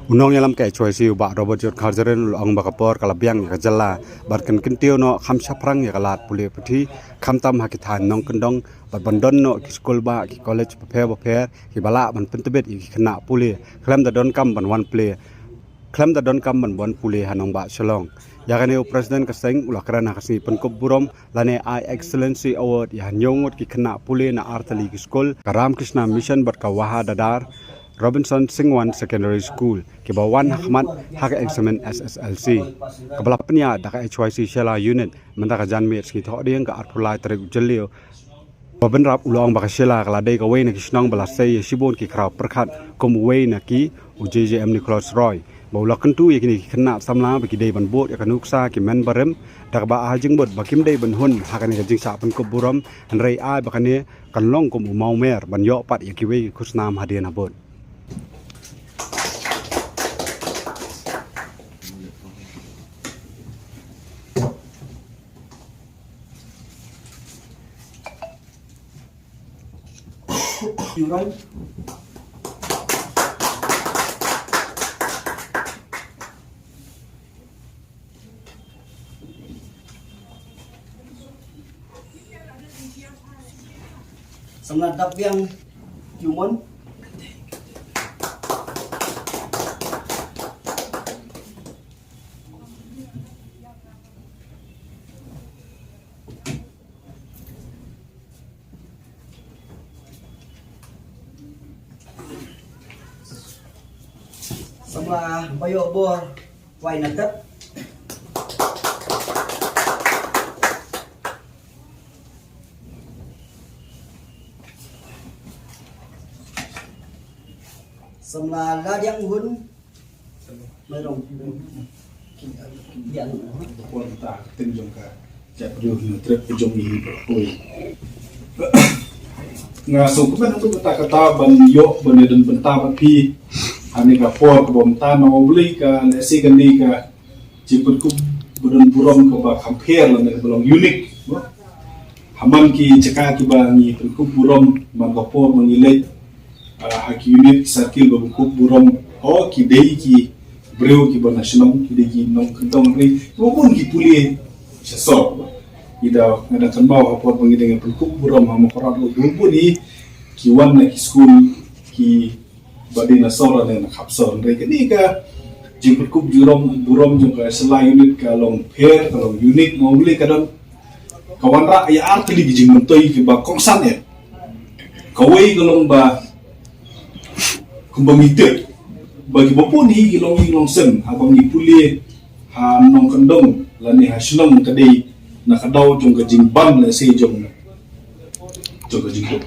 Unong yalam kai choi siu ba robot jot kharjaren ong bakapor kalabyang ya jalla barkan kintiu no kham saprang ya kalat puli puthi kham tam ha ki than nong kendong bat bandon no ki school ba ki college ba phe ki bala ban pentebet ki khna puli khlam da don kam ban one play khlam da don kam ban bon puli hanong ba shalong ya kane president kaseng ulakrana kasi penkop burom lane I excellency award ya nyongot ki khna puli na artali ki school karam krishna mission bat ka waha dadar Robinson Singwan Secondary School ke bawan Ahmad hak examen SSLC kabala penya daka HYC Shela unit menta ka janmi ski tho ding ka arpulai trek jelio baben rap ulong baka Shela kala dei ka weina kisnong bala sei sibon ki kraw perkhat kom weina ki UJJM Nicholas Roy baula kentu yakini kena samla bagi dei ban bot ya kanuksa ki men barem dak ba ajing bot bakim dei ban hun hakani ka jing sa pen ko buram an rei ai bakane kan long kom mau mer ban yo pat yakiwe kusnam hadian abot You right? Sangat dap yang human. Sama bayo bor wai nagat sama ladang hun merong yang Kuan ta tin jong ka ja prio ni trep jong ni oi nga so ko ban tu ta kata ban yo ban den ban ta ba pi ani ka por ko bom ta no bli ka le si kan ni ka jiput ku budun burom ko ba compare la ne belong unique haman ki caka ki ba ni ku burom man ko por man ile ha ki unique circle ba ku burom o ki dei ki breu ki ba national ki dei ki nong kentong ni ko pun ki puli sa so ida ngada kan ba ha por man ile ku burom ha mo korat lo dun ni ki wan na ki school ki badi na sora na kapsor re ni ka jiput kup burom jung ka sela unit ka long pair ka long unit mo beli ka don kawan ra ya artli bijing mentoi ki ba kongsan ya kawai golong ba kumbamite bagi bopun hi gilong sen abang ni puli ha nong kendong lani ha shnong kadai na kadau jung ka jing ban la se jung ka jing ko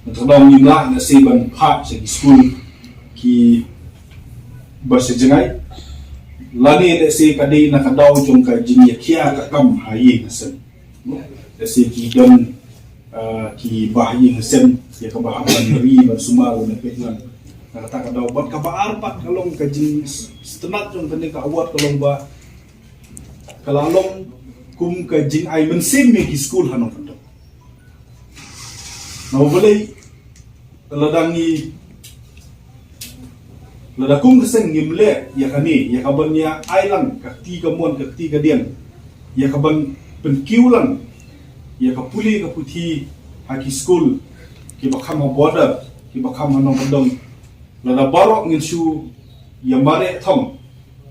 Tadong ni la na si ban pha sa school ki basa jangai lani na si kadai na kadaw jong ka jinya kia ka kam hayi hasen na si ki don ki bahayi hasen ya ka bahaban ri ban sumal na petlan na kata kadaw bat ka baar pat kalong ka jing stenat jong tani ka awat kalong ba kalalong kum ka jing ai men sim mi ki school hanong kadaw na boleh ladangi ladakung keseng ngimle ya kani ya kaban ya ailang kakti kamon kakti kadian ya kaban penkiulang ya kapuli kaputi haki school ki bakam border ki bakam nong kendong lada barok ngin shu ya mare thong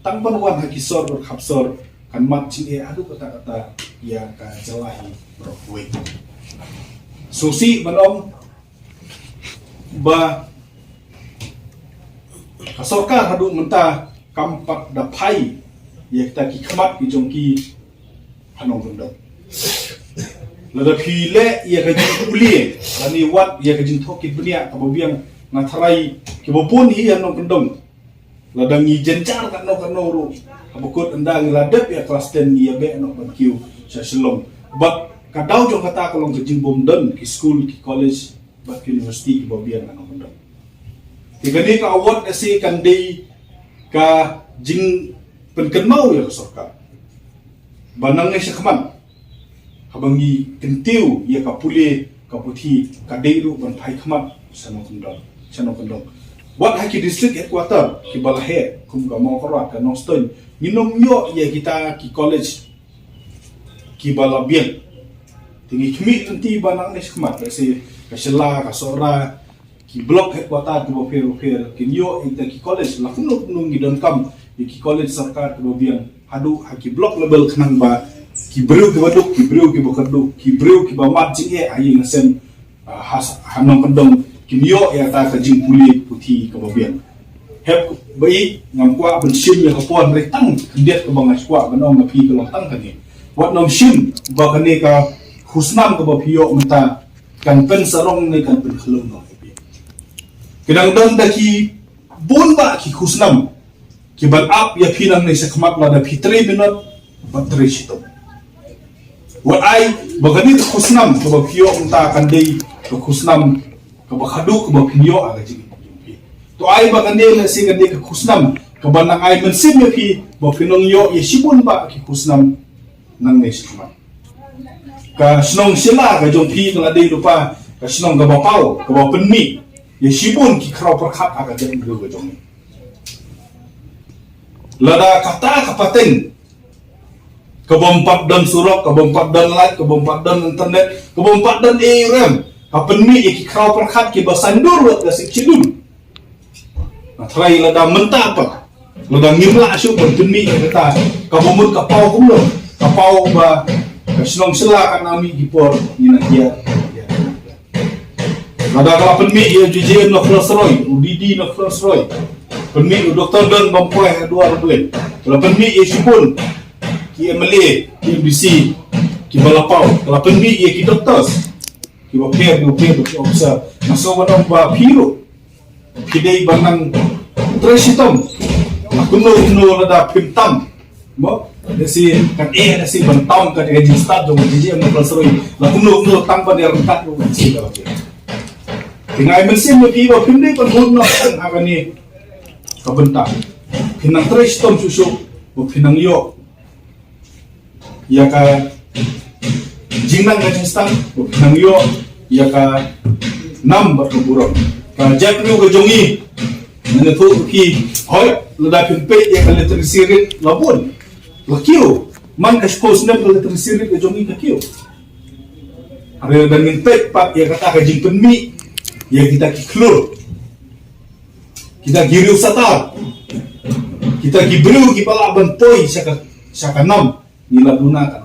tangban wan haki sor khapsor kan mat chin e adu kata-kata ya ka jalahi brokwe susi manom ba kasorkar hadu menta kampak da pai ya kita ki khamat ki jongki hanong kendong lada phile ya ka jing puli ani wat ya ka jing thokit bnia ka bobiang ngathrai ki bopun hi hanong kendong lada ngi jencar ka no ru abukut endang ladep ya kelas 10 ya be no bankiu sa selong but kadau jong kata kolong jing bomden ki school ki college bat university ki bobian ano kondo tigani ka award asi kandi ka jing penkenmau ya sorka banang ni sakman habangi kentiu ya ka puli ka puthi ka deiru ban thai khmat sano kondo Buat haki district headquarter ki balahe kum ka mau korat ka noston minum yo ya kita ki college ki balabian tinggi kmi nanti banang ni skmat si ka sela ka sora ki block headquarter ki bofer ki yo inta ki college la kunuk nung gi don kam ki college sarkar ki bobian hadu haki block level khnang ba ki breu ki baduk ki breu ki bokadu ki breu ki ba mat jing e ayi ngasen has hanong pendong kimio ya ta ka jing puli puti ka babian hep bai ngam kwa ben sim ya ka pon re tang kendiat ka bangas kwa banong na pi ka long tang ka ni wat nom sim ba ka ne ka husnam ka ba pio mata kan pen sarong ne kan pen khlong no pi kedang dong da ki bon ba ki husnam ki ban up ya pinang ne sa khamak la da pi 3 minute ba 3 sito wat ai ba ka ni husnam ka ba pio mata kan dei ka husnam kabakadu kabapinyo aga jing to ay ba kande na si kande ka kusnam kabanang ay mensim ya pi ba pinong yo ye sibun ba ki kusnam nang nes kuma ka snong sila ka jong pi ngala dei lupa ka snong ka bapau ka ba penmi ye sibun ki kraw perkhat aga jing do ka jong lada kata kapateng ka bompat dan surok ka bompat dan light ka bompat dan internet ka bompat dan ARM kapenmi iki kraw perkhat ki basandur wat gasik cidun trai lada menta apa lada ngimla asu penmi kata kabumut kapau kumlo kapau ba kasnong sela kan ami gipor ina dia lada kala penmi ia JJM no Crossroy UDD no Crossroy penmi doktor dan bampoe dua rubuin kala penmi ia sipun ki MLA ki MDC ki balapau kala penmi ia ki doktors kiba pair ki officer naso wadong ba piro kidei banang tresitom akuno na da pintam mo desi kan desi bantam kan register do DJ mo Crossroy la kuno tang pa der tat do si da ke tingai mensim mo kiba pindei pan hon na kan agani kabenta pinang tresitom susu mo pinang yo ya ka jingnang Rajasthan nang yo ya ka nam ba burong ka jaklu ka jongi nang to ki hoy lada pimpe ya ka letrisirit labun lakio man ka spos nam letrisirit ka jongi ka kio are dan pek pat ya kata ka jing penmi ya kita ki klur kita giriu satar kita gibru ki pala ban poi saka nam nila duna kan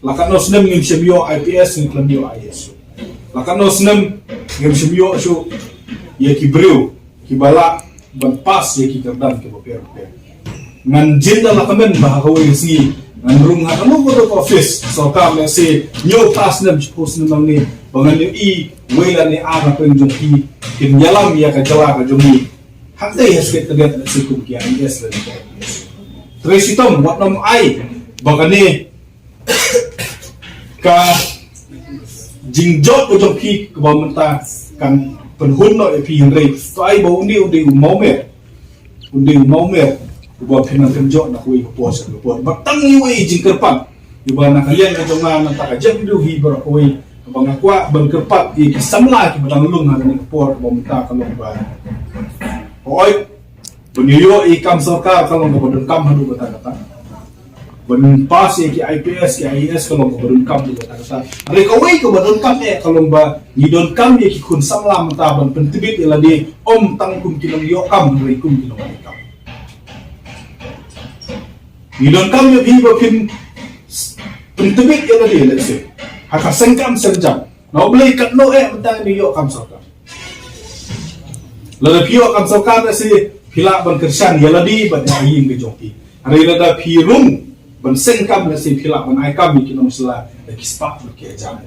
lakan nos nem ngim semio IPS ngim klamio IS lakan nos nem ngim semio so ye ki breu ki bala ban pas ye ki kardam ke boper ngan jinda lakamen bahawai si ngan rung ha kanu ko office so ka me se nyo pas nem suppose nem ni bangan i wela ni ara pen jong ki nyalam ya ka jala ka jomi hakte yes ke tegat se ku ki IS la tresitom wat nom ai bagane ka jingjot ko jong ki ko menta kan penhun no pi henry to ai bo undi mau mer ko phenan kenjo na ko po sa po batang ni wei jingkerpat iba na kalian ka jonga na ta ka jam du hi bro ko wei bang akwa ban kerpat ki samla ki batang lung na ni po bo menta ka long ba oi bunyo i kam sarkar ka long bo kam hadu kata ban pas ki IPS ki IS kalau badun kam di kata are ka wei ko badun kam kalau ba ni don kam ki kun samla mata ban pentibit ila di om tangkum kilong yo kam rei kum kilong kam ni don kam yo bi ba pin pentibit ila di let's say haka sengkam senjam no blai kat no mata ni yo kam sarkar la pio kam sarkar si pila ban kersan yala di ban yin ke joki are la pi rum ban sen kam na si phila ban ai kam ki no sala ki spa ke jam